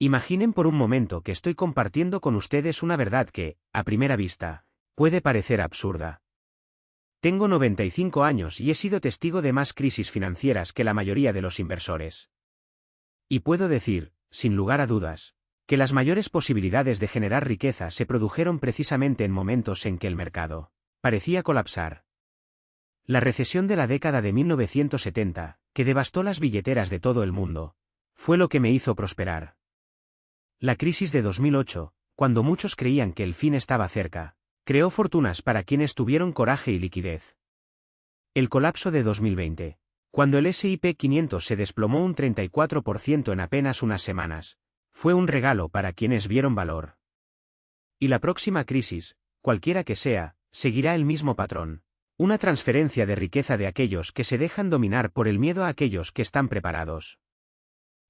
Imaginen por un momento que estoy compartiendo con ustedes una verdad que, a primera vista, puede parecer absurda. Tengo 95 años y he sido testigo de más crisis financieras que la mayoría de los inversores. Y puedo decir, sin lugar a dudas, que las mayores posibilidades de generar riqueza se produjeron precisamente en momentos en que el mercado parecía colapsar. La recesión de la década de 1970, que devastó las billeteras de todo el mundo, fue lo que me hizo prosperar. La crisis de 2008, cuando muchos creían que el fin estaba cerca, creó fortunas para quienes tuvieron coraje y liquidez. El colapso de 2020, cuando el S&P 500 se desplomó un 34% en apenas unas semanas, fue un regalo para quienes vieron valor. Y la próxima crisis, cualquiera que sea, seguirá el mismo patrón. Una transferencia de riqueza de aquellos que se dejan dominar por el miedo a aquellos que están preparados.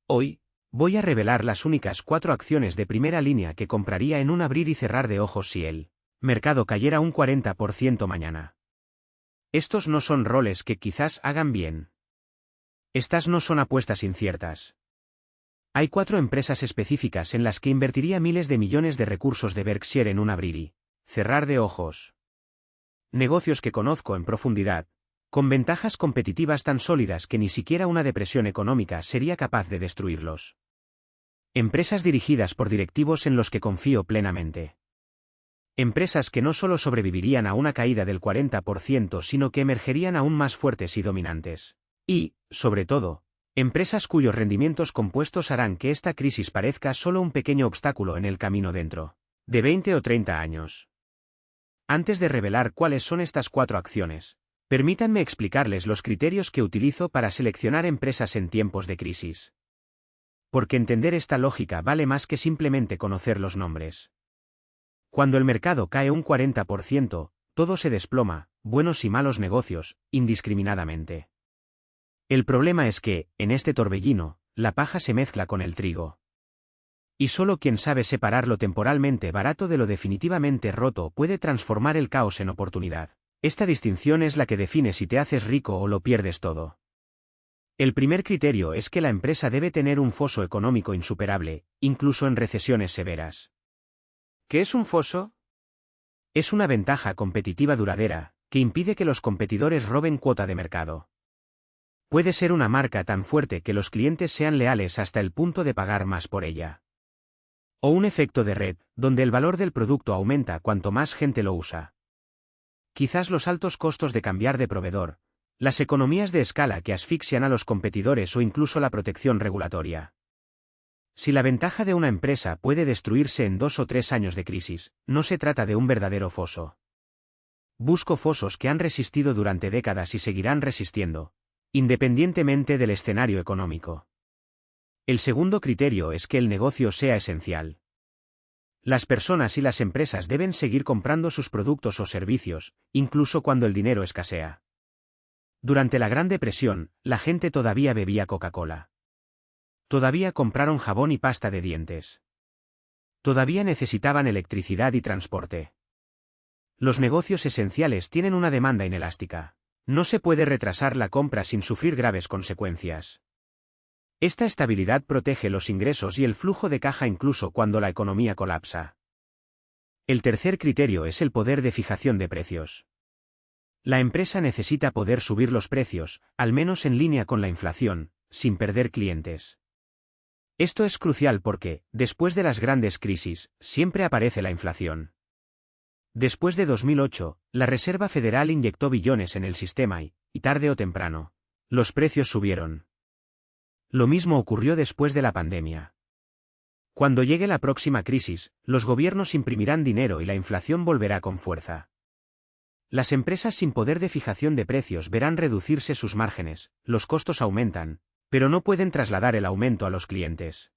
Hoy, voy a revelar las únicas 4 acciones de primera línea que compraría en un abrir y cerrar de ojos si el mercado cayera un 40% mañana. Estos no son roles que quizás hagan bien. Estas no son apuestas inciertas. Hay 4 empresas específicas en las que invertiría miles de millones de recursos de Berkshire en un abrir y cerrar de ojos. Negocios que conozco en profundidad, con ventajas competitivas tan sólidas que ni siquiera una depresión económica sería capaz de destruirlos. Empresas dirigidas por directivos en los que confío plenamente. Empresas que no solo sobrevivirían a una caída del 40%, sino que emergerían aún más fuertes y dominantes. Y, sobre todo, empresas cuyos rendimientos compuestos harán que esta crisis parezca solo un pequeño obstáculo en el camino dentro de 20 o 30 años. Antes de revelar cuáles son estas 4 acciones, permítanme explicarles los criterios que utilizo para seleccionar empresas en tiempos de crisis. Porque entender esta lógica vale más que simplemente conocer los nombres. Cuando el mercado cae un 40%, todo se desploma, buenos y malos negocios, indiscriminadamente. El problema es que, en este torbellino, la paja se mezcla con el trigo. Y solo quien sabe separar lo temporalmente barato de lo definitivamente roto puede transformar el caos en oportunidad. Esta distinción es la que define si te haces rico o lo pierdes todo. El primer criterio es que la empresa debe tener un foso económico insuperable, incluso en recesiones severas. ¿Qué es un foso? Es una ventaja competitiva duradera, que impide que los competidores roben cuota de mercado. Puede ser una marca tan fuerte que los clientes sean leales hasta el punto de pagar más por ella. O un efecto de red, donde el valor del producto aumenta cuanto más gente lo usa. Quizás los altos costos de cambiar de proveedor, las economías de escala que asfixian a los competidores o incluso la protección regulatoria. Si la ventaja de una empresa puede destruirse en 2 o 3 años de crisis, no se trata de un verdadero foso. Busco fosos que han resistido durante décadas y seguirán resistiendo, independientemente del escenario económico. El segundo criterio es que el negocio sea esencial. Las personas y las empresas deben seguir comprando sus productos o servicios, incluso cuando el dinero escasea. Durante la Gran Depresión, la gente todavía bebía Coca-Cola. Todavía compraron jabón y pasta de dientes. Todavía necesitaban electricidad y transporte. Los negocios esenciales tienen una demanda inelástica. No se puede retrasar la compra sin sufrir graves consecuencias. Esta estabilidad protege los ingresos y el flujo de caja incluso cuando la economía colapsa. El tercer criterio es el poder de fijación de precios. La empresa necesita poder subir los precios, al menos en línea con la inflación, sin perder clientes. Esto es crucial porque, después de las grandes crisis, siempre aparece la inflación. Después de 2008, la Reserva Federal inyectó billones en el sistema y, tarde o temprano, los precios subieron. Lo mismo ocurrió después de la pandemia. Cuando llegue la próxima crisis, los gobiernos imprimirán dinero y la inflación volverá con fuerza. Las empresas sin poder de fijación de precios verán reducirse sus márgenes, los costos aumentan, pero no pueden trasladar el aumento a los clientes.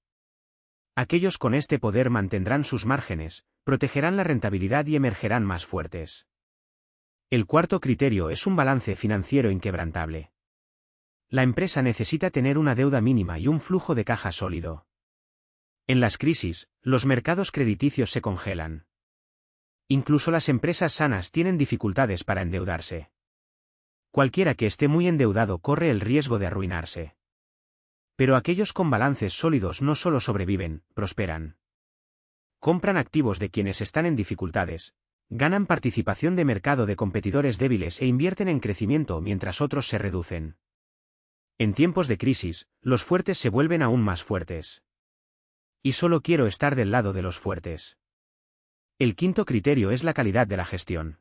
Aquellos con este poder mantendrán sus márgenes, protegerán la rentabilidad y emergerán más fuertes. El cuarto criterio es un balance financiero inquebrantable. La empresa necesita tener una deuda mínima y un flujo de caja sólido. En las crisis, los mercados crediticios se congelan. Incluso las empresas sanas tienen dificultades para endeudarse. Cualquiera que esté muy endeudado corre el riesgo de arruinarse. Pero aquellos con balances sólidos no solo sobreviven, prosperan. Compran activos de quienes están en dificultades, ganan participación de mercado de competidores débiles e invierten en crecimiento mientras otros se reducen. En tiempos de crisis, los fuertes se vuelven aún más fuertes. Y solo quiero estar del lado de los fuertes. El quinto criterio es la calidad de la gestión.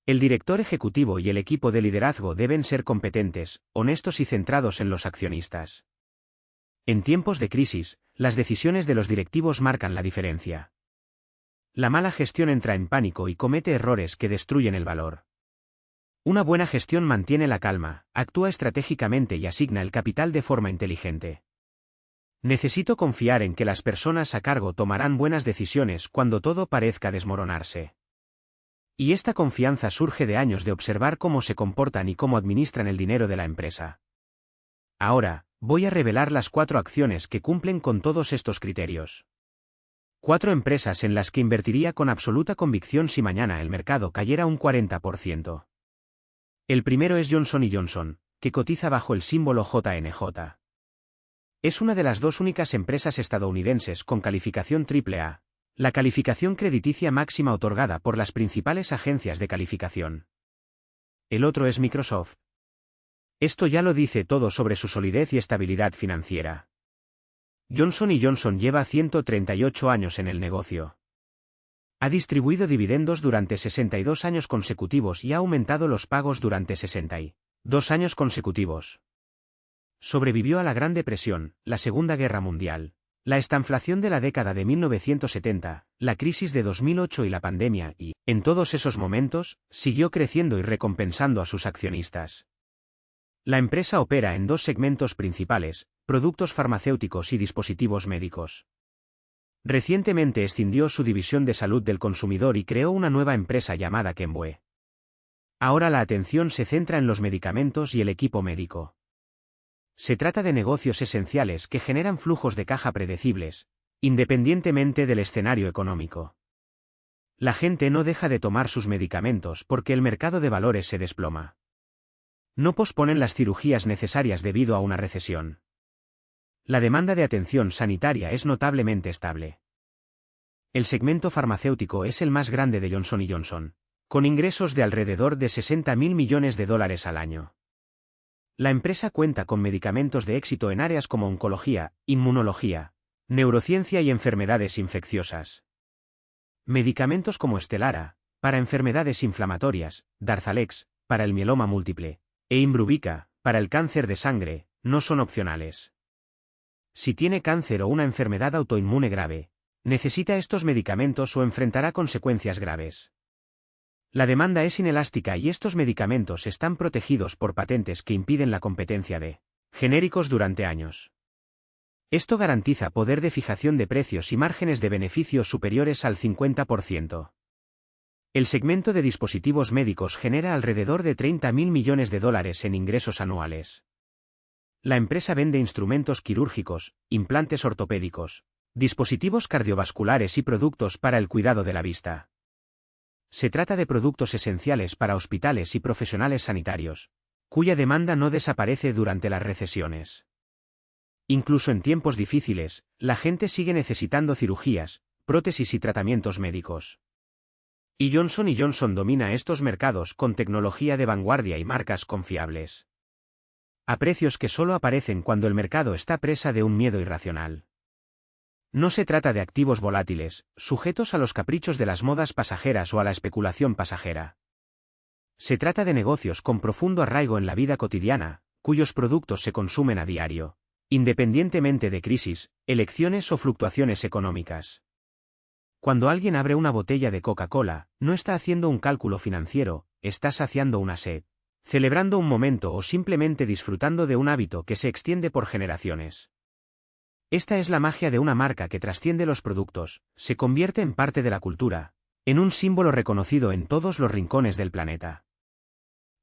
El director ejecutivo y el equipo de liderazgo deben ser competentes, honestos y centrados en los accionistas. En tiempos de crisis, las decisiones de los directivos marcan la diferencia. La mala gestión entra en pánico y comete errores que destruyen el valor. Una buena gestión mantiene la calma, actúa estratégicamente y asigna el capital de forma inteligente. Necesito confiar en que las personas a cargo tomarán buenas decisiones cuando todo parezca desmoronarse. Y esta confianza surge de años de observar cómo se comportan y cómo administran el dinero de la empresa. Ahora, voy a revelar las 4 acciones que cumplen con todos estos criterios. 4 empresas en las que invertiría con absoluta convicción si mañana el mercado cayera un 40%. El primero es Johnson & Johnson, que cotiza bajo el símbolo JNJ. Es una de las 2 únicas empresas estadounidenses con calificación AAA, la calificación crediticia máxima otorgada por las principales agencias de calificación. El otro es Microsoft. Esto ya lo dice todo sobre su solidez y estabilidad financiera. Johnson & Johnson lleva 138 años en el negocio. Ha distribuido dividendos durante 62 años consecutivos y ha aumentado los pagos durante 62 años consecutivos. Sobrevivió a la Gran Depresión, la Segunda Guerra Mundial, la estanflación de la década de 1970, la crisis de 2008 y la pandemia y, en todos esos momentos, siguió creciendo y recompensando a sus accionistas. La empresa opera en 2 segmentos principales, productos farmacéuticos y dispositivos médicos. Recientemente escindió su división de salud del consumidor y creó una nueva empresa llamada Kenvue. Ahora la atención se centra en los medicamentos y el equipo médico. Se trata de negocios esenciales que generan flujos de caja predecibles, independientemente del escenario económico. La gente no deja de tomar sus medicamentos porque el mercado de valores se desploma. No posponen las cirugías necesarias debido a una recesión. La demanda de atención sanitaria es notablemente estable. El segmento farmacéutico es el más grande de Johnson & Johnson, con ingresos de alrededor de $60.000 millones al año. La empresa cuenta con medicamentos de éxito en áreas como oncología, inmunología, neurociencia y enfermedades infecciosas. Medicamentos como Stelara, para enfermedades inflamatorias, Darzalex, para el mieloma múltiple, e Imbruvica, para el cáncer de sangre, no son opcionales. Si tiene cáncer o una enfermedad autoinmune grave, necesita estos medicamentos o enfrentará consecuencias graves. La demanda es inelástica y estos medicamentos están protegidos por patentes que impiden la competencia de genéricos durante años. Esto garantiza poder de fijación de precios y márgenes de beneficios superiores al 50%. El segmento de dispositivos médicos genera alrededor de $30.000 millones en ingresos anuales. La empresa vende instrumentos quirúrgicos, implantes ortopédicos, dispositivos cardiovasculares y productos para el cuidado de la vista. Se trata de productos esenciales para hospitales y profesionales sanitarios, cuya demanda no desaparece durante las recesiones. Incluso en tiempos difíciles, la gente sigue necesitando cirugías, prótesis y tratamientos médicos. Y Johnson & Johnson domina estos mercados con tecnología de vanguardia y marcas confiables. A precios que solo aparecen cuando el mercado está presa de un miedo irracional. No se trata de activos volátiles, sujetos a los caprichos de las modas pasajeras o a la especulación pasajera. Se trata de negocios con profundo arraigo en la vida cotidiana, cuyos productos se consumen a diario, independientemente de crisis, elecciones o fluctuaciones económicas. Cuando alguien abre una botella de Coca-Cola, no está haciendo un cálculo financiero, está saciando una sed, celebrando un momento o simplemente disfrutando de un hábito que se extiende por generaciones. Esta es la magia de una marca que trasciende los productos, se convierte en parte de la cultura, en un símbolo reconocido en todos los rincones del planeta.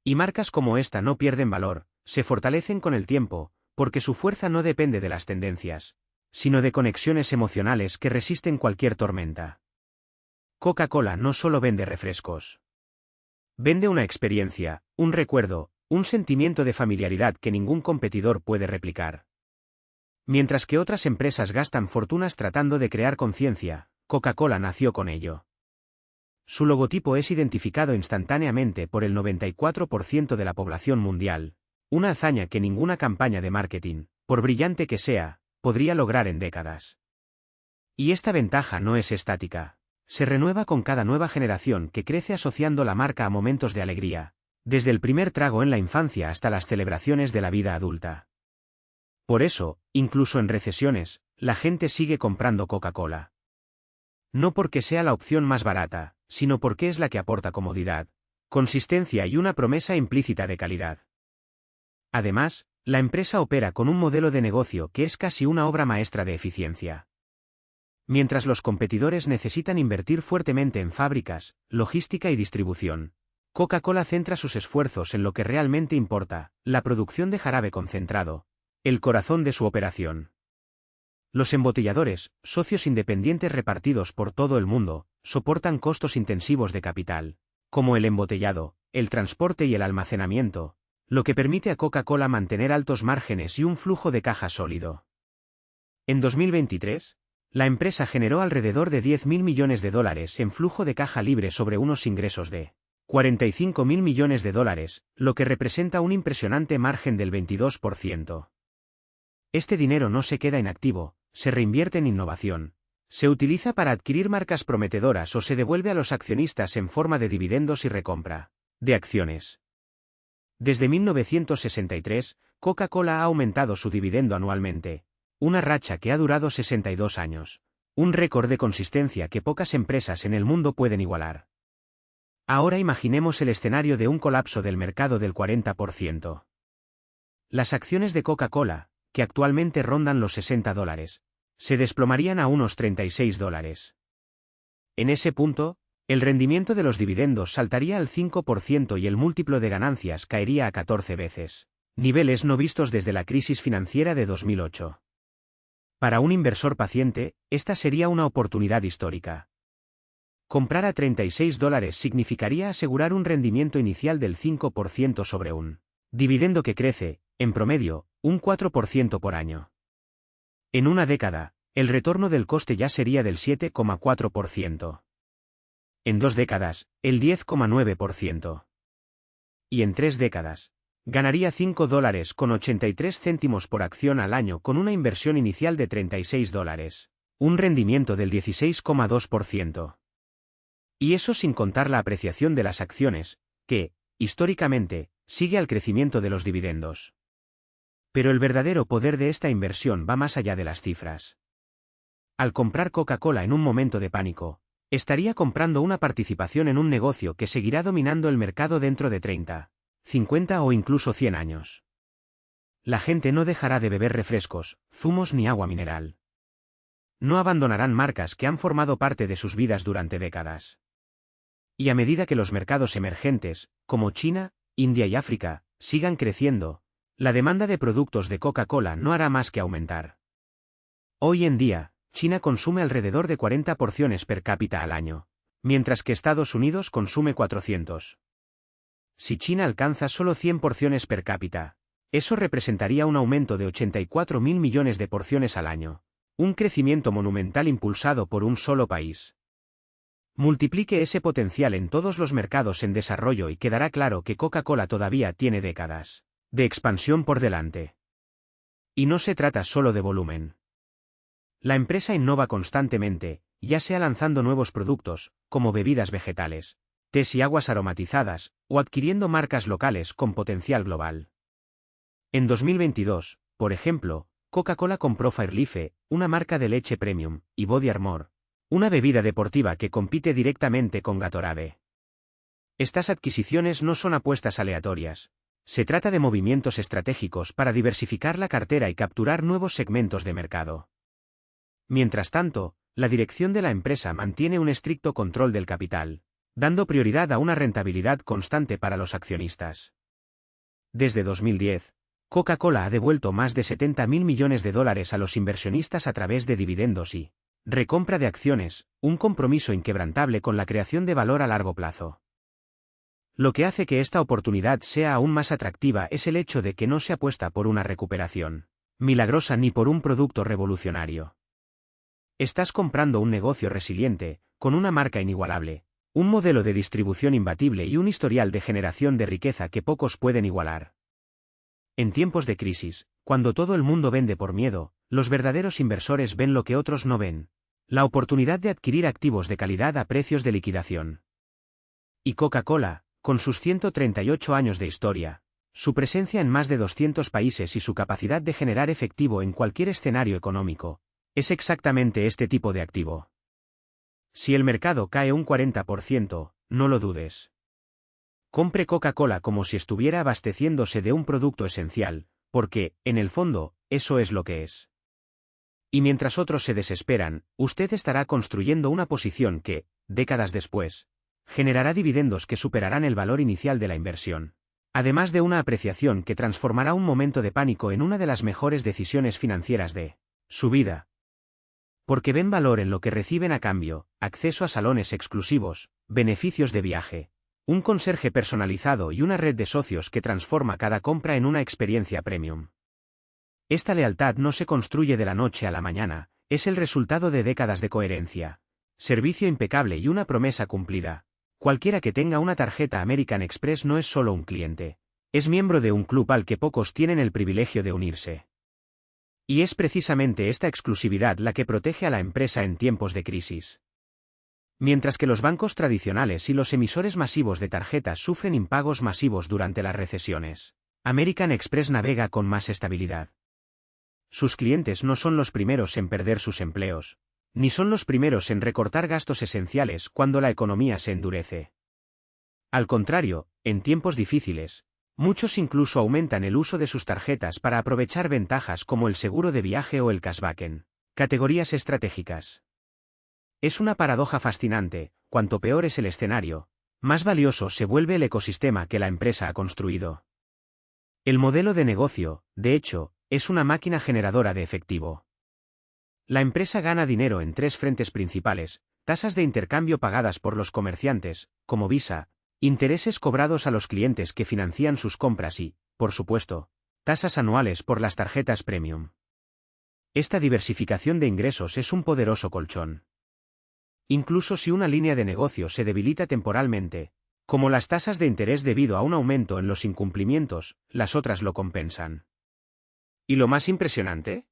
Y marcas como esta no pierden valor, se fortalecen con el tiempo, porque su fuerza no depende de las tendencias, sino de conexiones emocionales que resisten cualquier tormenta. Coca-Cola no solo vende refrescos. Vende una experiencia, un recuerdo, un sentimiento de familiaridad que ningún competidor puede replicar. Mientras que otras empresas gastan fortunas tratando de crear conciencia, Coca-Cola nació con ello. Su logotipo es identificado instantáneamente por el 94% de la población mundial, una hazaña que ninguna campaña de marketing, por brillante que sea, podría lograr en décadas. Y esta ventaja no es estática. Se renueva con cada nueva generación que crece asociando la marca a momentos de alegría, desde el primer trago en la infancia hasta las celebraciones de la vida adulta. Por eso, incluso en recesiones, la gente sigue comprando Coca-Cola. No porque sea la opción más barata, sino porque es la que aporta comodidad, consistencia y una promesa implícita de calidad. Además, la empresa opera con un modelo de negocio que es casi una obra maestra de eficiencia. Mientras los competidores necesitan invertir fuertemente en fábricas, logística y distribución, Coca-Cola centra sus esfuerzos en lo que realmente importa, la producción de jarabe concentrado, el corazón de su operación. Los embotelladores, socios independientes repartidos por todo el mundo, soportan costos intensivos de capital, como el embotellado, el transporte y el almacenamiento, lo que permite a Coca-Cola mantener altos márgenes y un flujo de caja sólido. En 2023, la empresa generó alrededor de $10.000 millones en flujo de caja libre sobre unos ingresos de $45.000 millones, lo que representa un impresionante margen del 22%. Este dinero no se queda inactivo, se reinvierte en innovación, se utiliza para adquirir marcas prometedoras o se devuelve a los accionistas en forma de dividendos y recompra de acciones. Desde 1963, Coca-Cola ha aumentado su dividendo anualmente, una racha que ha durado 62 años, un récord de consistencia que pocas empresas en el mundo pueden igualar. Ahora imaginemos el escenario de un colapso del mercado del 40%. Las acciones de Coca-Cola, que actualmente rondan los $60, se desplomarían a unos $36. En ese punto, el rendimiento de los dividendos saltaría al 5% y el múltiplo de ganancias caería a 14 veces, niveles no vistos desde la crisis financiera de 2008. Para un inversor paciente, esta sería una oportunidad histórica. Comprar a $36 significaría asegurar un rendimiento inicial del 5% sobre un dividendo que crece, en promedio, un 4% por año. En una década, el retorno del coste ya sería del 7,4%. En 2 décadas, el 10,9%. Y en 3 décadas, ganaría $5,83 por acción al año con una inversión inicial de $36, un rendimiento del 16,2%. Y eso sin contar la apreciación de las acciones, que, históricamente, sigue al crecimiento de los dividendos. Pero el verdadero poder de esta inversión va más allá de las cifras. Al comprar Coca-Cola en un momento de pánico, estaría comprando una participación en un negocio que seguirá dominando el mercado dentro de 30, 50 o incluso 100 años. La gente no dejará de beber refrescos, zumos ni agua mineral. No abandonarán marcas que han formado parte de sus vidas durante décadas. Y a medida que los mercados emergentes, como China, India y África, sigan creciendo, la demanda de productos de Coca-Cola no hará más que aumentar. Hoy en día, China consume alrededor de 40 porciones per cápita al año, mientras que Estados Unidos consume 400. Si China alcanza solo 100 porciones per cápita, eso representaría un aumento de 84.000 millones de porciones al año, un crecimiento monumental impulsado por un solo país. Multiplique ese potencial en todos los mercados en desarrollo y quedará claro que Coca-Cola todavía tiene décadas de expansión por delante. Y no se trata solo de volumen. La empresa innova constantemente, ya sea lanzando nuevos productos, como bebidas vegetales, tés y aguas aromatizadas, o adquiriendo marcas locales con potencial global. En 2022, por ejemplo, Coca-Cola compró Fairlife, una marca de leche premium, y Body Armor, una bebida deportiva que compite directamente con Gatorade. Estas adquisiciones no son apuestas aleatorias. Se trata de movimientos estratégicos para diversificar la cartera y capturar nuevos segmentos de mercado. Mientras tanto, la dirección de la empresa mantiene un estricto control del capital, dando prioridad a una rentabilidad constante para los accionistas. Desde 2010, Coca-Cola ha devuelto más de $70.000 millones a los inversionistas a través de dividendos y recompra de acciones, un compromiso inquebrantable con la creación de valor a largo plazo. Lo que hace que esta oportunidad sea aún más atractiva es el hecho de que no se apuesta por una recuperación milagrosa ni por un producto revolucionario. Estás comprando un negocio resiliente, con una marca inigualable, un modelo de distribución imbatible y un historial de generación de riqueza que pocos pueden igualar. En tiempos de crisis, cuando todo el mundo vende por miedo, los verdaderos inversores ven lo que otros no ven: la oportunidad de adquirir activos de calidad a precios de liquidación. Y Coca-Cola, con sus 138 años de historia, su presencia en más de 200 países y su capacidad de generar efectivo en cualquier escenario económico, es exactamente este tipo de activo. Si el mercado cae un 40%, no lo dudes. Compre Coca-Cola como si estuviera abasteciéndose de un producto esencial, porque, en el fondo, eso es lo que es. Y mientras otros se desesperan, usted estará construyendo una posición que, décadas después, generará dividendos que superarán el valor inicial de la inversión, además de una apreciación que transformará un momento de pánico en una de las mejores decisiones financieras de su vida. Porque ven valor en lo que reciben a cambio: acceso a salones exclusivos, beneficios de viaje, un conserje personalizado y una red de socios que transforma cada compra en una experiencia premium. Esta lealtad no se construye de la noche a la mañana, es el resultado de décadas de coherencia, servicio impecable y una promesa cumplida. Cualquiera que tenga una tarjeta American Express no es solo un cliente, es miembro de un club al que pocos tienen el privilegio de unirse. Y es precisamente esta exclusividad la que protege a la empresa en tiempos de crisis. Mientras que los bancos tradicionales y los emisores masivos de tarjetas sufren impagos masivos durante las recesiones, American Express navega con más estabilidad. Sus clientes no son los primeros en perder sus empleos, ni son los primeros en recortar gastos esenciales cuando la economía se endurece. Al contrario, en tiempos difíciles, muchos incluso aumentan el uso de sus tarjetas para aprovechar ventajas como el seguro de viaje o el cashback en categorías estratégicas. Es una paradoja fascinante: cuanto peor es el escenario, más valioso se vuelve el ecosistema que la empresa ha construido. El modelo de negocio, de hecho, es una máquina generadora de efectivo. La empresa gana dinero en tres frentes principales: tasas de intercambio pagadas por los comerciantes, como Visa, intereses cobrados a los clientes que financian sus compras y, por supuesto, tasas anuales por las tarjetas premium. Esta diversificación de ingresos es un poderoso colchón. Incluso si una línea de negocio se debilita temporalmente, como las tasas de interés debido a un aumento en los incumplimientos, las otras lo compensan. ¿Y lo más impresionante?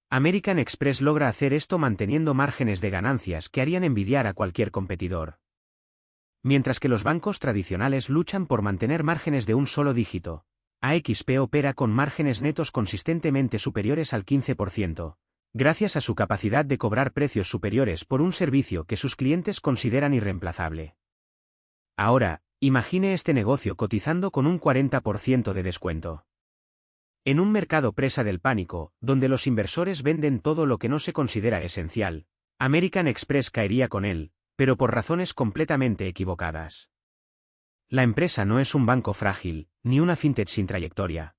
American Express logra hacer esto manteniendo márgenes de ganancias que harían envidiar a cualquier competidor. Mientras que los bancos tradicionales luchan por mantener márgenes de un solo dígito, AXP opera con márgenes netos consistentemente superiores al 15%, gracias a su capacidad de cobrar precios superiores por un servicio que sus clientes consideran irreemplazable. Ahora, imagine este negocio cotizando con un 40% de descuento. En un mercado presa del pánico, donde los inversores venden todo lo que no se considera esencial, American Express caería con él, pero por razones completamente equivocadas. La empresa no es un banco frágil, ni una fintech sin trayectoria.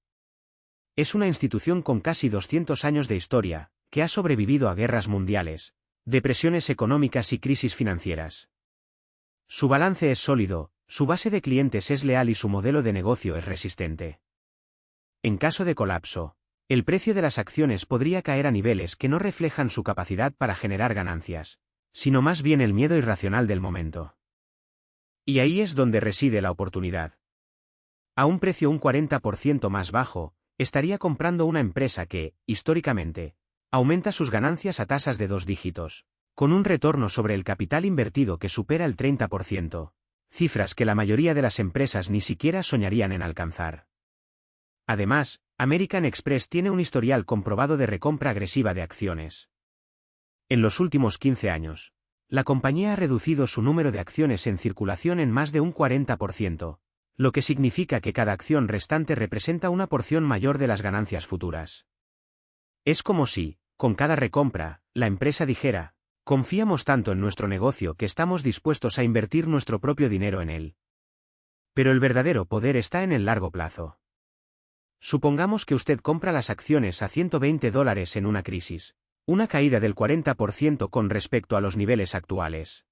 Es una institución con casi 200 años de historia, que ha sobrevivido a guerras mundiales, depresiones económicas y crisis financieras. Su balance es sólido, su base de clientes es leal y su modelo de negocio es resistente. En caso de colapso, el precio de las acciones podría caer a niveles que no reflejan su capacidad para generar ganancias, sino más bien el miedo irracional del momento. Y ahí es donde reside la oportunidad. A un precio un 40% más bajo, estaría comprando una empresa que, históricamente, aumenta sus ganancias a tasas de 2 dígitos, con un retorno sobre el capital invertido que supera el 30%, cifras que la mayoría de las empresas ni siquiera soñarían en alcanzar. Además, American Express tiene un historial comprobado de recompra agresiva de acciones. En los últimos 15 años, la compañía ha reducido su número de acciones en circulación en más de un 40%, lo que significa que cada acción restante representa una porción mayor de las ganancias futuras. Es como si, con cada recompra, la empresa dijera: confiamos tanto en nuestro negocio que estamos dispuestos a invertir nuestro propio dinero en él. Pero el verdadero poder está en el largo plazo. Supongamos que usted compra las acciones a $120 en una crisis, una caída del 40% con respecto a los niveles actuales.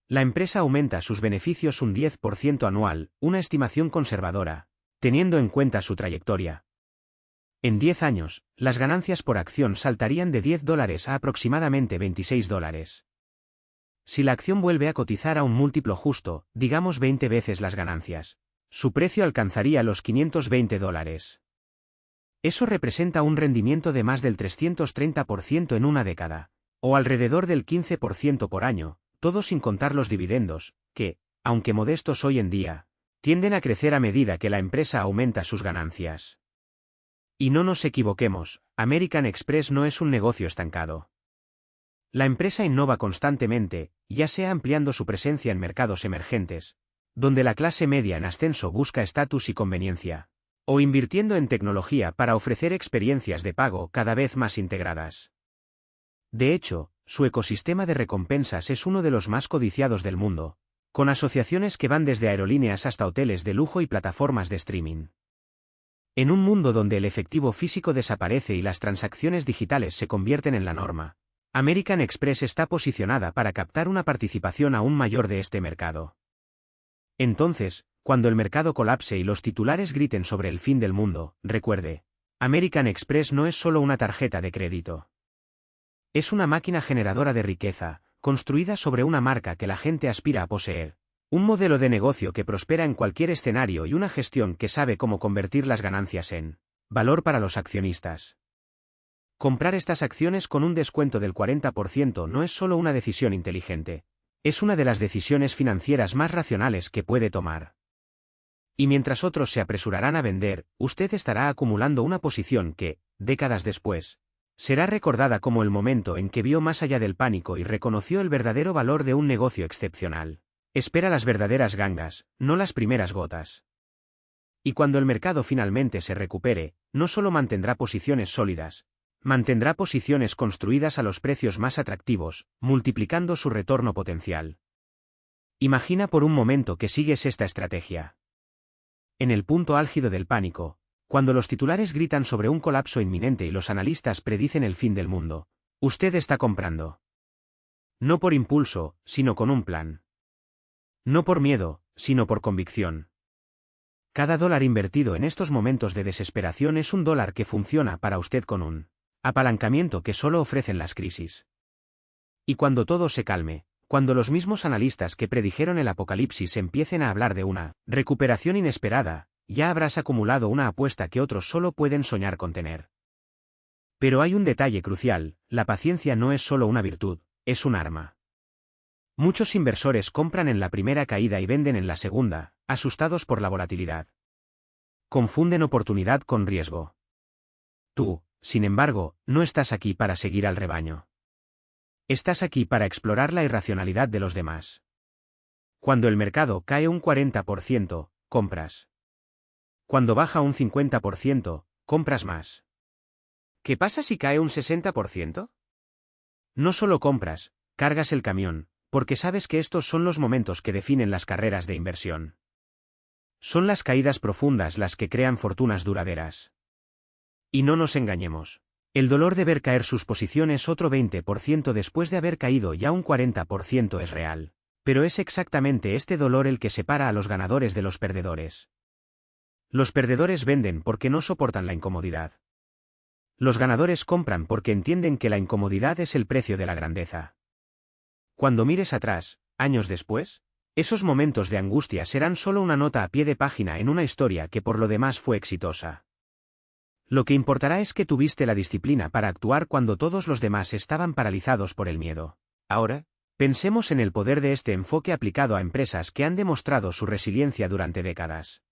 La empresa aumenta sus beneficios un 10% anual, una estimación conservadora, teniendo en cuenta su trayectoria. En 10 años, las ganancias por acción saltarían de $10 a aproximadamente $26. Si la acción vuelve a cotizar a un múltiplo justo, digamos 20 veces las ganancias, su precio alcanzaría los $520. Eso representa un rendimiento de más del 330% en una década, o alrededor del 15% por año, todo sin contar los dividendos, que, aunque modestos hoy en día, tienden a crecer a medida que la empresa aumenta sus ganancias. Y no nos equivoquemos, American Express no es un negocio estancado. La empresa innova constantemente, ya sea ampliando su presencia en mercados emergentes, donde la clase media en ascenso busca estatus y conveniencia, o invirtiendo en tecnología para ofrecer experiencias de pago cada vez más integradas. De hecho, su ecosistema de recompensas es uno de los más codiciados del mundo, con asociaciones que van desde aerolíneas hasta hoteles de lujo y plataformas de streaming. En un mundo donde el efectivo físico desaparece y las transacciones digitales se convierten en la norma, American Express está posicionada para captar una participación aún mayor de este mercado. Entonces, cuando el mercado colapse y los titulares griten sobre el fin del mundo, recuerde, American Express no es solo una tarjeta de crédito. Es una máquina generadora de riqueza, construida sobre una marca que la gente aspira a poseer, un modelo de negocio que prospera en cualquier escenario y una gestión que sabe cómo convertir las ganancias en valor para los accionistas. Comprar estas acciones con un descuento del 40% no es solo una decisión inteligente, es una de las decisiones financieras más racionales que puede tomar. Y mientras otros se apresurarán a vender, usted estará acumulando una posición que, décadas después, será recordada como el momento en que vio más allá del pánico y reconoció el verdadero valor de un negocio excepcional. Espera las verdaderas gangas, no las primeras gotas. Y cuando el mercado finalmente se recupere, no solo mantendrá posiciones sólidas, mantendrá posiciones construidas a los precios más atractivos, multiplicando su retorno potencial. Imagina por un momento que sigues esta estrategia. En el punto álgido del pánico, cuando los titulares gritan sobre un colapso inminente y los analistas predicen el fin del mundo, usted está comprando. No por impulso, sino con un plan. No por miedo, sino por convicción. Cada dólar invertido en estos momentos de desesperación es un dólar que funciona para usted con un apalancamiento que solo ofrecen las crisis. Y cuando todo se calme, cuando los mismos analistas que predijeron el apocalipsis empiecen a hablar de una recuperación inesperada, ya habrás acumulado una apuesta que otros solo pueden soñar con tener. Pero hay un detalle crucial, la paciencia no es solo una virtud, es un arma. Muchos inversores compran en la primera caída y venden en la segunda, asustados por la volatilidad. Confunden oportunidad con riesgo. Tú, sin embargo, no estás aquí para seguir al rebaño. Estás aquí para explorar la irracionalidad de los demás. Cuando el mercado cae un 40%, compras. Cuando baja un 50%, compras más. ¿Qué pasa si cae un 60%? No solo compras, cargas el camión, porque sabes que estos son los momentos que definen las carreras de inversión. Son las caídas profundas las que crean fortunas duraderas. Y no nos engañemos. El dolor de ver caer sus posiciones otro 20% después de haber caído ya un 40% es real. Pero es exactamente este dolor el que separa a los ganadores de los perdedores. Los perdedores venden porque no soportan la incomodidad. Los ganadores compran porque entienden que la incomodidad es el precio de la grandeza. Cuando mires atrás, años después, esos momentos de angustia serán solo una nota a pie de página en una historia que por lo demás fue exitosa. Lo que importará es que tuviste la disciplina para actuar cuando todos los demás estaban paralizados por el miedo. Ahora, pensemos en el poder de este enfoque aplicado a empresas que han demostrado su resiliencia durante décadas.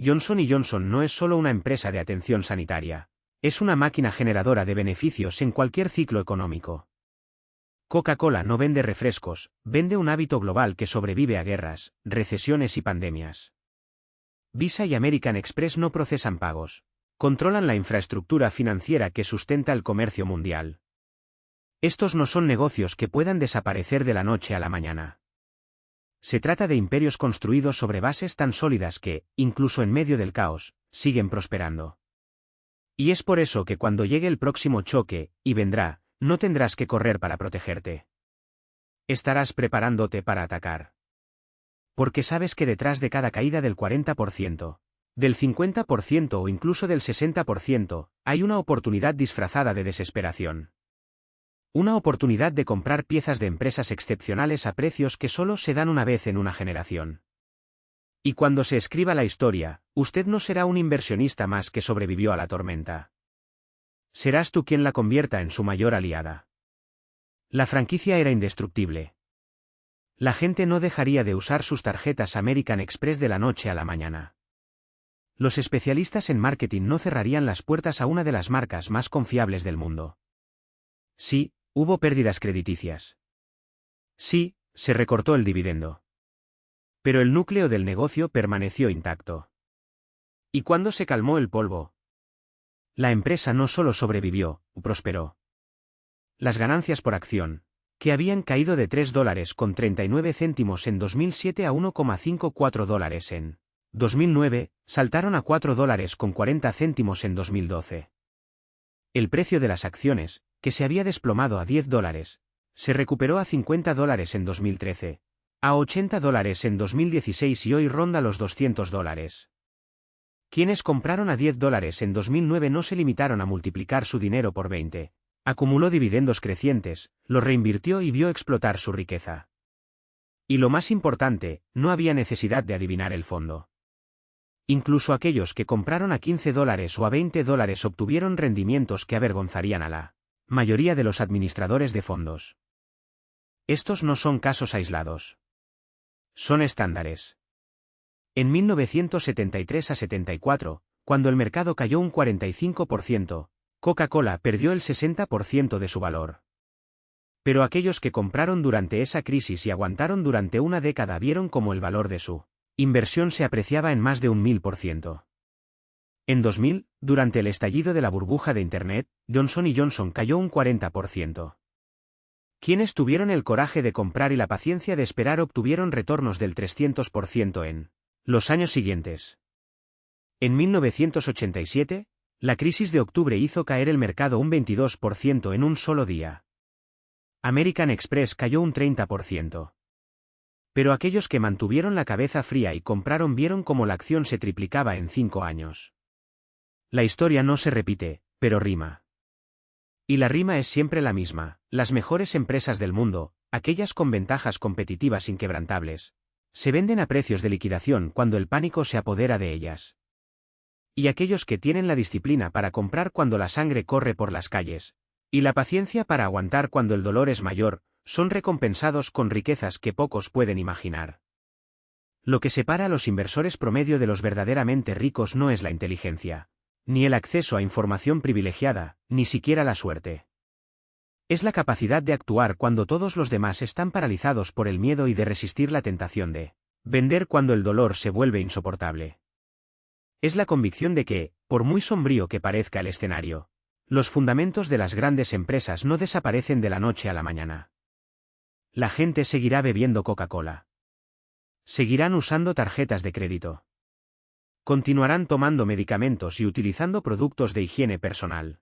Johnson & Johnson no es solo una empresa de atención sanitaria, es una máquina generadora de beneficios en cualquier ciclo económico. Coca-Cola no vende refrescos, vende un hábito global que sobrevive a guerras, recesiones y pandemias. Visa y American Express no procesan pagos, controlan la infraestructura financiera que sustenta el comercio mundial. Estos no son negocios que puedan desaparecer de la noche a la mañana. Se trata de imperios construidos sobre bases tan sólidas que, incluso en medio del caos, siguen prosperando. Y es por eso que cuando llegue el próximo choque, y vendrá, no tendrás que correr para protegerte. Estarás preparándote para atacar. Porque sabes que detrás de cada caída del 40%, Del 50% o incluso del 60%, hay una oportunidad disfrazada de desesperación. Una oportunidad de comprar piezas de empresas excepcionales a precios que solo se dan una vez en una generación. Y cuando se escriba la historia, usted no será un inversionista más que sobrevivió a la tormenta. Serás tú quien la convierta en su mayor aliada. La franquicia era indestructible. La gente no dejaría de usar sus tarjetas American Express de la noche a la mañana. Los especialistas en marketing no cerrarían las puertas a una de las marcas más confiables del mundo. Sí, hubo pérdidas crediticias. Sí, se recortó el dividendo. Pero el núcleo del negocio permaneció intacto. ¿Y cuándo se calmó el polvo? La empresa no solo sobrevivió, prosperó. Las ganancias por acción, que habían caído de $3.39 en 2007 a $1.54 en 2009, saltaron a $4.40 en 2012. El precio de las acciones, que se había desplomado a $10, se recuperó a $50 en 2013, a $80 en 2016 y hoy ronda los $200. Quienes compraron a $10 en 2009 no se limitaron a multiplicar su dinero por 20. Acumuló dividendos crecientes, los reinvirtió y vio explotar su riqueza. Y lo más importante, no había necesidad de adivinar el fondo. Incluso aquellos que compraron a $15 o a $20 obtuvieron rendimientos que avergonzarían a la mayoría de los administradores de fondos. Estos no son casos aislados. Son estándares. En 1973 a 74, cuando el mercado cayó un 45%, Coca-Cola perdió el 60% de su valor. Pero aquellos que compraron durante esa crisis y aguantaron durante una década vieron cómo el valor de su inversión se apreciaba en más de un 1000%. En 2000, durante el estallido de la burbuja de Internet, Johnson & Johnson cayó un 40%. Quienes tuvieron el coraje de comprar y la paciencia de esperar obtuvieron retornos del 300% en los años siguientes. En 1987, la crisis de octubre hizo caer el mercado un 22% en un solo día. American Express cayó un 30%. Pero aquellos que mantuvieron la cabeza fría y compraron vieron cómo la acción se triplicaba en 5 años. La historia no se repite, pero rima. Y la rima es siempre la misma: las mejores empresas del mundo, aquellas con ventajas competitivas inquebrantables, se venden a precios de liquidación cuando el pánico se apodera de ellas. Y aquellos que tienen la disciplina para comprar cuando la sangre corre por las calles, y la paciencia para aguantar cuando el dolor es mayor, son recompensados con riquezas que pocos pueden imaginar. Lo que separa a los inversores promedio de los verdaderamente ricos no es la inteligencia, ni el acceso a información privilegiada, ni siquiera la suerte. Es la capacidad de actuar cuando todos los demás están paralizados por el miedo y de resistir la tentación de vender cuando el dolor se vuelve insoportable. Es la convicción de que, por muy sombrío que parezca el escenario, los fundamentos de las grandes empresas no desaparecen de la noche a la mañana. La gente seguirá bebiendo Coca-Cola. Seguirán usando tarjetas de crédito. Continuarán tomando medicamentos y utilizando productos de higiene personal.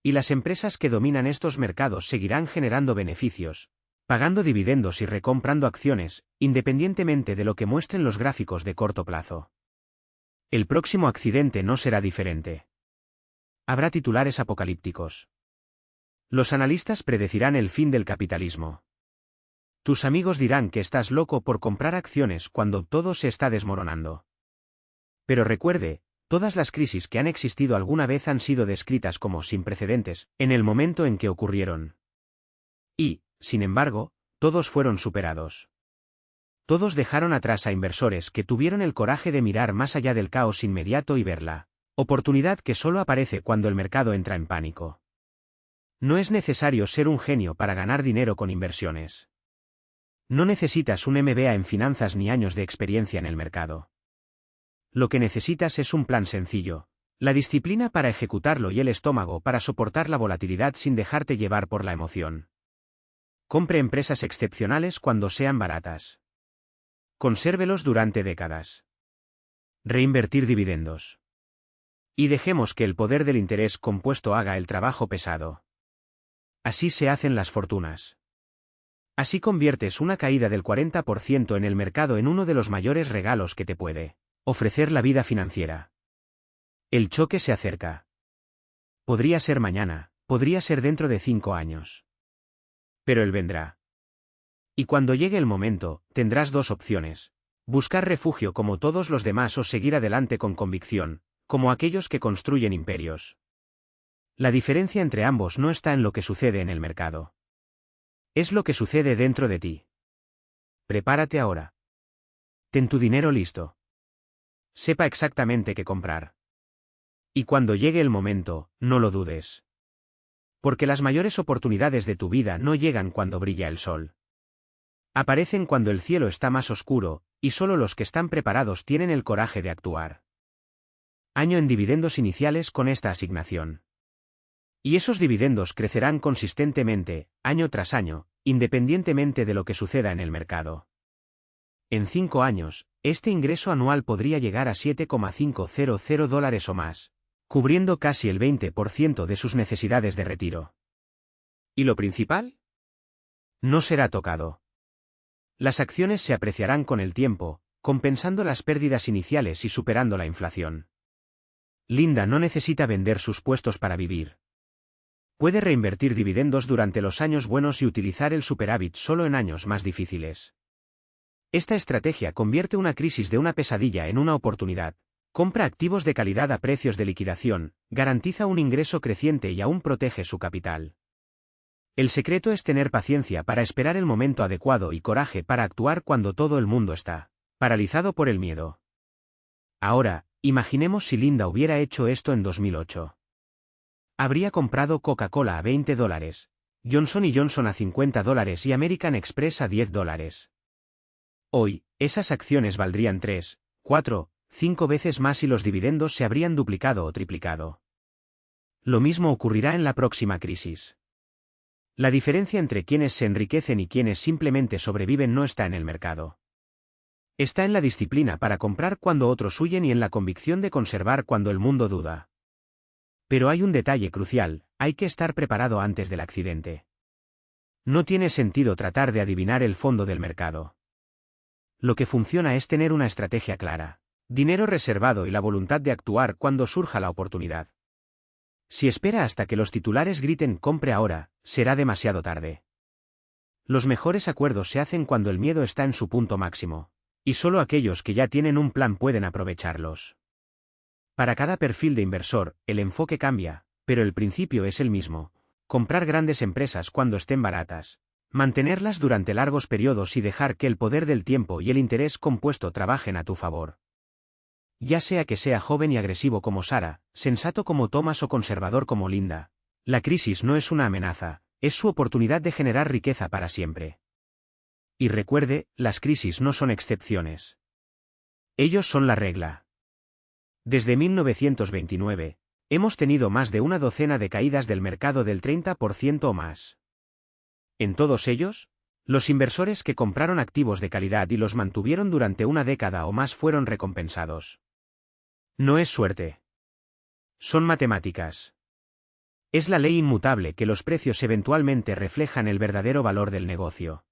Y las empresas que dominan estos mercados seguirán generando beneficios, pagando dividendos y recomprando acciones, independientemente de lo que muestren los gráficos de corto plazo. El próximo accidente no será diferente. Habrá titulares apocalípticos. Los analistas predecirán el fin del capitalismo. Tus amigos dirán que estás loco por comprar acciones cuando todo se está desmoronando. Pero recuerde, todas las crisis que han existido alguna vez han sido descritas como sin precedentes, en el momento en que ocurrieron. Y, sin embargo, todos fueron superados. Todos dejaron atrás a inversores que tuvieron el coraje de mirar más allá del caos inmediato y ver la oportunidad que solo aparece cuando el mercado entra en pánico. No es necesario ser un genio para ganar dinero con inversiones. No necesitas un MBA en finanzas ni años de experiencia en el mercado. Lo que necesitas es un plan sencillo, la disciplina para ejecutarlo y el estómago para soportar la volatilidad sin dejarte llevar por la emoción. Compre empresas excepcionales cuando sean baratas. Consérvelos durante décadas. Reinvertir dividendos. Y dejemos que el poder del interés compuesto haga el trabajo pesado. Así se hacen las fortunas. Así conviertes una caída del 40% en el mercado en uno de los mayores regalos que te puede Ofrecer la vida financiera. El choque se acerca. Podría ser mañana, podría ser dentro de 5 años. Pero él vendrá. Y cuando llegue el momento, tendrás dos opciones: buscar refugio como todos los demás o seguir adelante con convicción, como aquellos que construyen imperios. La diferencia entre ambos no está en lo que sucede en el mercado. Es lo que sucede dentro de ti. Prepárate ahora. Ten tu dinero listo. Sepa exactamente qué comprar. Y cuando llegue el momento, no lo dudes. Porque las mayores oportunidades de tu vida no llegan cuando brilla el sol. Aparecen cuando el cielo está más oscuro, y solo los que están preparados tienen el coraje de actuar. Año en dividendos iniciales con esta asignación. Y esos dividendos crecerán consistentemente, año tras año, independientemente de lo que suceda en el mercado. En 5 años, este ingreso anual podría llegar a $7,500 o más, cubriendo casi el 20% de sus necesidades de retiro. ¿Y lo principal? No será tocado. Las acciones se apreciarán con el tiempo, compensando las pérdidas iniciales y superando la inflación. Linda no necesita vender sus puestos para vivir. Puede reinvertir dividendos durante los años buenos y utilizar el superávit solo en años más difíciles. Esta estrategia convierte una crisis de una pesadilla en una oportunidad. Compra activos de calidad a precios de liquidación, garantiza un ingreso creciente y aún protege su capital. El secreto es tener paciencia para esperar el momento adecuado y coraje para actuar cuando todo el mundo está paralizado por el miedo. Ahora, imaginemos si Linda hubiera hecho esto en 2008. Habría comprado Coca-Cola a $20, Johnson & Johnson a $50 y American Express a $10. Hoy, esas acciones valdrían 3, 4, 5 veces más y los dividendos se habrían duplicado o triplicado. Lo mismo ocurrirá en la próxima crisis. La diferencia entre quienes se enriquecen y quienes simplemente sobreviven no está en el mercado. Está en la disciplina para comprar cuando otros huyen y en la convicción de conservar cuando el mundo duda. Pero hay un detalle crucial: hay que estar preparado antes del accidente. No tiene sentido tratar de adivinar el fondo del mercado. Lo que funciona es tener una estrategia clara, dinero reservado y la voluntad de actuar cuando surja la oportunidad. Si espera hasta que los titulares griten "compre ahora", será demasiado tarde. Los mejores acuerdos se hacen cuando el miedo está en su punto máximo, y solo aquellos que ya tienen un plan pueden aprovecharlos. Para cada perfil de inversor, el enfoque cambia, pero el principio es el mismo: comprar grandes empresas cuando estén baratas, mantenerlas durante largos periodos y dejar que el poder del tiempo y el interés compuesto trabajen a tu favor. Ya sea que sea joven y agresivo como Sara, sensato como Thomas o conservador como Linda, la crisis no es una amenaza, es su oportunidad de generar riqueza para siempre. Y recuerde, las crisis no son excepciones. Ellos son la regla. Desde 1929, hemos tenido más de una docena de caídas del mercado del 30% o más. En todos ellos, los inversores que compraron activos de calidad y los mantuvieron durante una década o más fueron recompensados. No es suerte. Son matemáticas. Es la ley inmutable que los precios eventualmente reflejan el verdadero valor del negocio.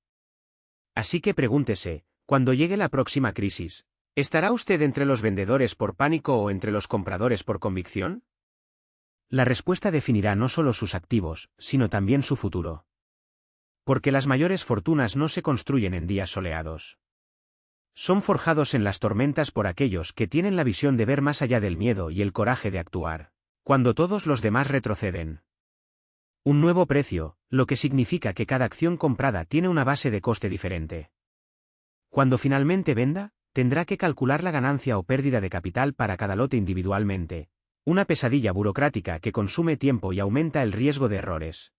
Así que pregúntese, cuando llegue la próxima crisis, ¿estará usted entre los vendedores por pánico o entre los compradores por convicción? La respuesta definirá no solo sus activos, sino también su futuro. Porque las mayores fortunas no se construyen en días soleados. Son forjados en las tormentas por aquellos que tienen la visión de ver más allá del miedo y el coraje de actuar, cuando todos los demás retroceden. Un nuevo precio, lo que significa que cada acción comprada tiene una base de coste diferente. Cuando finalmente venda, tendrá que calcular la ganancia o pérdida de capital para cada lote individualmente, una pesadilla burocrática que consume tiempo y aumenta el riesgo de errores.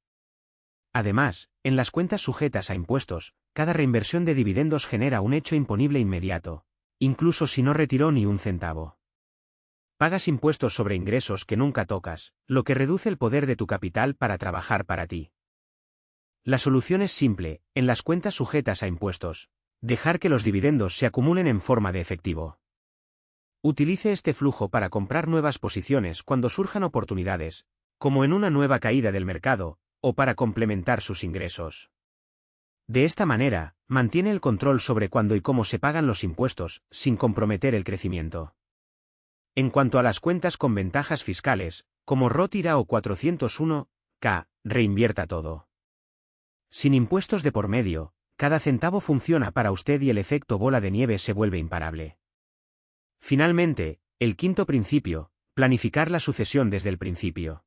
Además, en las cuentas sujetas a impuestos, cada reinversión de dividendos genera un hecho imponible inmediato, incluso si no retiró ni un centavo. Pagas impuestos sobre ingresos que nunca tocas, lo que reduce el poder de tu capital para trabajar para ti. La solución es simple: en las cuentas sujetas a impuestos, dejar que los dividendos se acumulen en forma de efectivo. Utilice este flujo para comprar nuevas posiciones cuando surjan oportunidades, como en una nueva caída del mercado, o para complementar sus ingresos. De esta manera, mantiene el control sobre cuándo y cómo se pagan los impuestos, sin comprometer el crecimiento. En cuanto a las cuentas con ventajas fiscales, como Roth IRA o 401(k), reinvierta todo. Sin impuestos de por medio, cada centavo funciona para usted y el efecto bola de nieve se vuelve imparable. Finalmente, el quinto principio, planificar la sucesión desde el principio.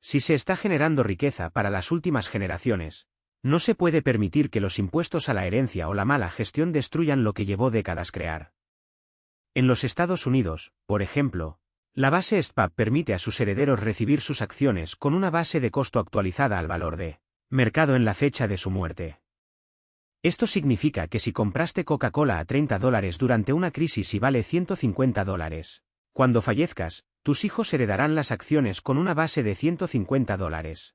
Si se está generando riqueza para las últimas generaciones, no se puede permitir que los impuestos a la herencia o la mala gestión destruyan lo que llevó décadas crear. En los Estados Unidos, por ejemplo, la base SPAP permite a sus herederos recibir sus acciones con una base de costo actualizada al valor de mercado en la fecha de su muerte. Esto significa que si compraste Coca-Cola a $30 durante una crisis y vale $150, cuando fallezcas, tus hijos heredarán las acciones con una base de $150.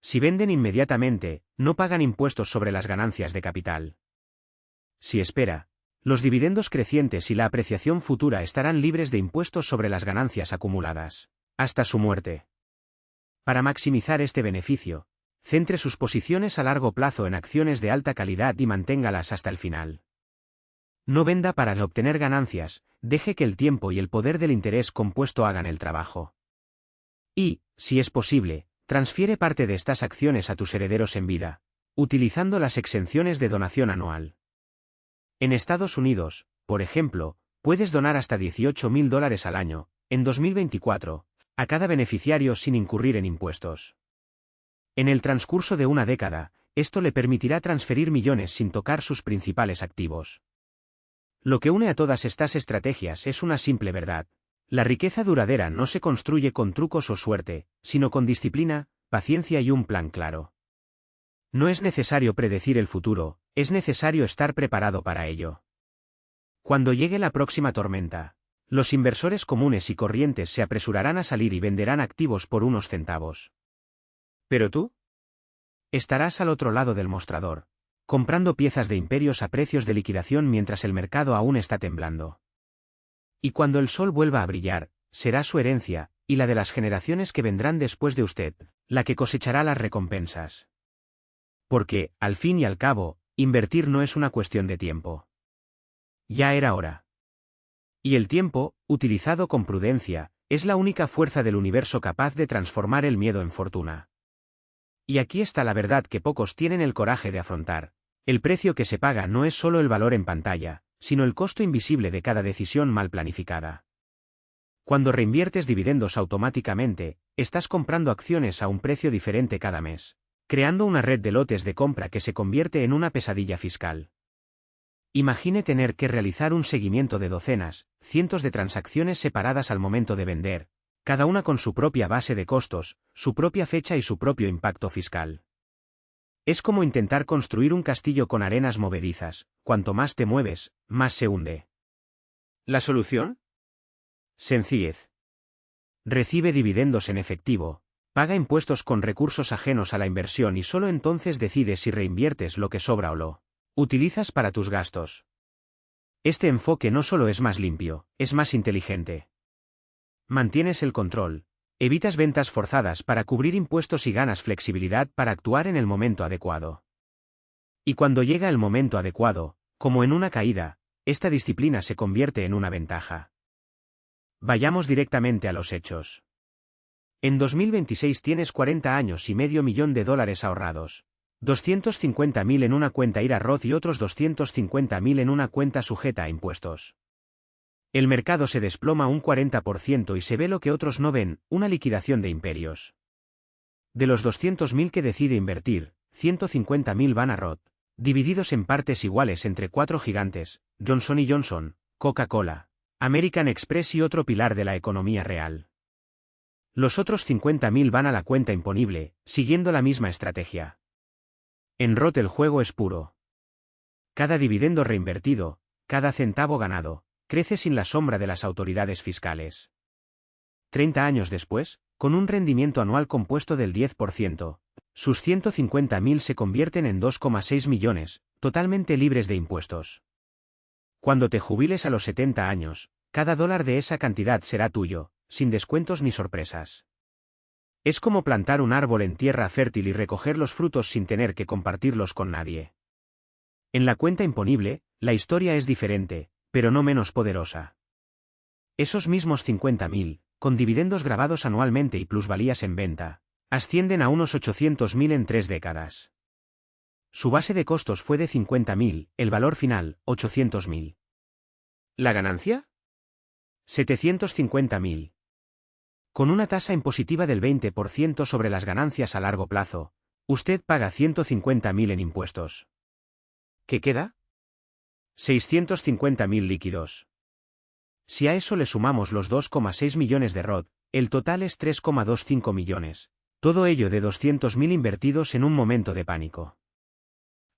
Si venden inmediatamente, no pagan impuestos sobre las ganancias de capital. Si espera, los dividendos crecientes y la apreciación futura estarán libres de impuestos sobre las ganancias acumuladas, hasta su muerte. Para maximizar este beneficio, centre sus posiciones a largo plazo en acciones de alta calidad y manténgalas hasta el final. No venda para obtener ganancias, deje que el tiempo y el poder del interés compuesto hagan el trabajo. Y, si es posible, transfiere parte de estas acciones a tus herederos en vida, utilizando las exenciones de donación anual. En Estados Unidos, por ejemplo, puedes donar hasta $18,000 al año, en 2024, a cada beneficiario sin incurrir en impuestos. En el transcurso de una década, esto le permitirá transferir millones sin tocar sus principales activos. Lo que une a todas estas estrategias es una simple verdad. La riqueza duradera no se construye con trucos o suerte, sino con disciplina, paciencia y un plan claro. No es necesario predecir el futuro, es necesario estar preparado para ello. Cuando llegue la próxima tormenta, los inversores comunes y corrientes se apresurarán a salir y venderán activos por unos centavos. ¿Pero tú? Estarás al otro lado del mostrador, comprando piezas de imperios a precios de liquidación mientras el mercado aún está temblando. Y cuando el sol vuelva a brillar, será su herencia, y la de las generaciones que vendrán después de usted, la que cosechará las recompensas. Porque, al fin y al cabo, invertir no es una cuestión de tiempo. Ya era hora. Y el tiempo, utilizado con prudencia, es la única fuerza del universo capaz de transformar el miedo en fortuna. Y aquí está la verdad que pocos tienen el coraje de afrontar. El precio que se paga no es solo el valor en pantalla, sino el costo invisible de cada decisión mal planificada. Cuando reinviertes dividendos automáticamente, estás comprando acciones a un precio diferente cada mes, creando una red de lotes de compra que se convierte en una pesadilla fiscal. Imagine tener que realizar un seguimiento de docenas, cientos de transacciones separadas al momento de vender, cada una con su propia base de costos, su propia fecha y su propio impacto fiscal. Es como intentar construir un castillo con arenas movedizas, cuanto más te mueves, más se hunde. ¿La solución? Sencillez. Recibe dividendos en efectivo, paga impuestos con recursos ajenos a la inversión y solo entonces decides si reinviertes lo que sobra o lo utilizas para tus gastos. Este enfoque no solo es más limpio, es más inteligente. Mantienes el control, evitas ventas forzadas para cubrir impuestos y ganas flexibilidad para actuar en el momento adecuado. Y cuando llega el momento adecuado, como en una caída, esta disciplina se convierte en una ventaja. Vayamos directamente a los hechos. En 2026 tienes 40 años y medio millón de dólares ahorrados. 250.000 en una cuenta IRA Roth y otros 250.000 en una cuenta sujeta a impuestos. El mercado se desploma un 40% y se ve lo que otros no ven, una liquidación de imperios. De los 200.000 que decide invertir, 150.000 van a Roth, divididos en partes iguales entre 4 gigantes, Johnson & Johnson, Coca-Cola, American Express y otro pilar de la economía real. Los otros 50.000 van a la cuenta imponible, siguiendo la misma estrategia. En Roth el juego es puro. Cada dividendo reinvertido, cada centavo ganado, crece sin la sombra de las autoridades fiscales. 30 años después, con un rendimiento anual compuesto del 10%, sus 150.000 se convierten en 2,6 millones, totalmente libres de impuestos. Cuando te jubiles a los 70 años, cada dólar de esa cantidad será tuyo, sin descuentos ni sorpresas. Es como plantar un árbol en tierra fértil y recoger los frutos sin tener que compartirlos con nadie. En la cuenta imponible, la historia es diferente, pero no menos poderosa. Esos mismos 50.000, con dividendos grabados anualmente y plusvalías en venta, ascienden a unos 800.000 en 3 décadas. Su base de costos fue de 50.000, el valor final, 800.000. ¿La ganancia? 750.000. Con una tasa impositiva del 20% sobre las ganancias a largo plazo, usted paga 150.000 en impuestos. ¿Qué queda? 650.000 líquidos. Si a eso le sumamos los 2,6 millones de ROT, el total es 3,25 millones. Todo ello de 200.000 invertidos en un momento de pánico.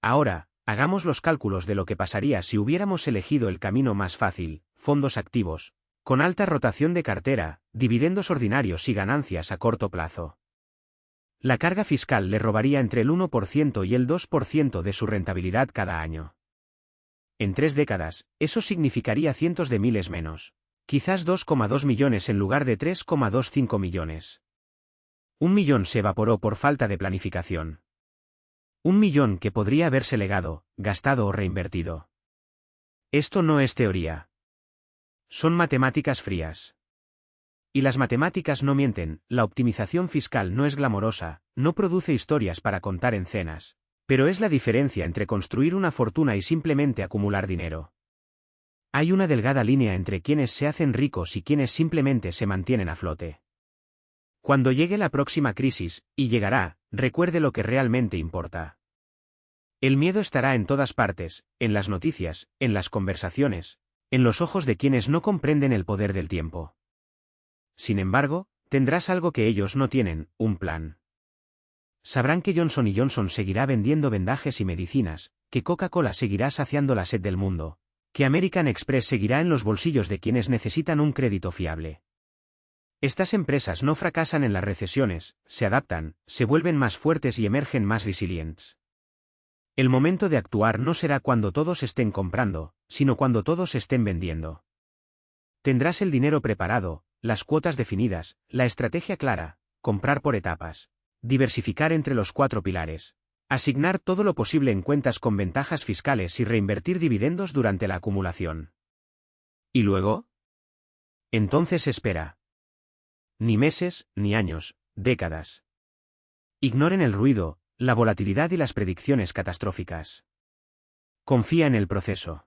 Ahora, hagamos los cálculos de lo que pasaría si hubiéramos elegido el camino más fácil, fondos activos, con alta rotación de cartera, dividendos ordinarios y ganancias a corto plazo. La carga fiscal le robaría entre el 1% y el 2% de su rentabilidad cada año. En 3 décadas, eso significaría cientos de miles menos. Quizás 2,2 millones en lugar de 3,25 millones. 1 millón se evaporó por falta de planificación. 1 millón que podría haberse legado, gastado o reinvertido. Esto no es teoría. Son matemáticas frías. Y las matemáticas no mienten, la optimización fiscal no es glamorosa, no produce historias para contar en cenas. Pero es la diferencia entre construir una fortuna y simplemente acumular dinero. Hay una delgada línea entre quienes se hacen ricos y quienes simplemente se mantienen a flote. Cuando llegue la próxima crisis, y llegará, recuerde lo que realmente importa. El miedo estará en todas partes, en las noticias, en las conversaciones, en los ojos de quienes no comprenden el poder del tiempo. Sin embargo, tendrás algo que ellos no tienen, un plan. Sabrán que Johnson & Johnson seguirá vendiendo vendajes y medicinas, que Coca-Cola seguirá saciando la sed del mundo, que American Express seguirá en los bolsillos de quienes necesitan un crédito fiable. Estas empresas no fracasan en las recesiones, se adaptan, se vuelven más fuertes y emergen más resilientes. El momento de actuar no será cuando todos estén comprando, sino cuando todos estén vendiendo. Tendrás el dinero preparado, las cuotas definidas, la estrategia clara, comprar por etapas. Diversificar entre los 4 pilares. Asignar todo lo posible en cuentas con ventajas fiscales y reinvertir dividendos durante la acumulación. ¿Y luego? Entonces espera. Ni meses, ni años, décadas. Ignoren el ruido, la volatilidad y las predicciones catastróficas. Confía en el proceso.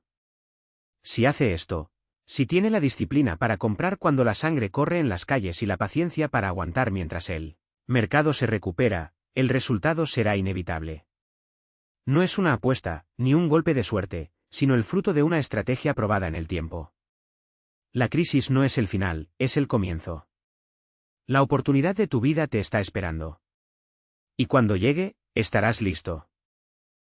Si hace esto, si tiene la disciplina para comprar cuando la sangre corre en las calles y la paciencia para aguantar mientras el mercado se recupera, el resultado será inevitable. No es una apuesta, ni un golpe de suerte, sino el fruto de una estrategia probada en el tiempo. La crisis no es el final, es el comienzo. La oportunidad de tu vida te está esperando. Y cuando llegue, estarás listo.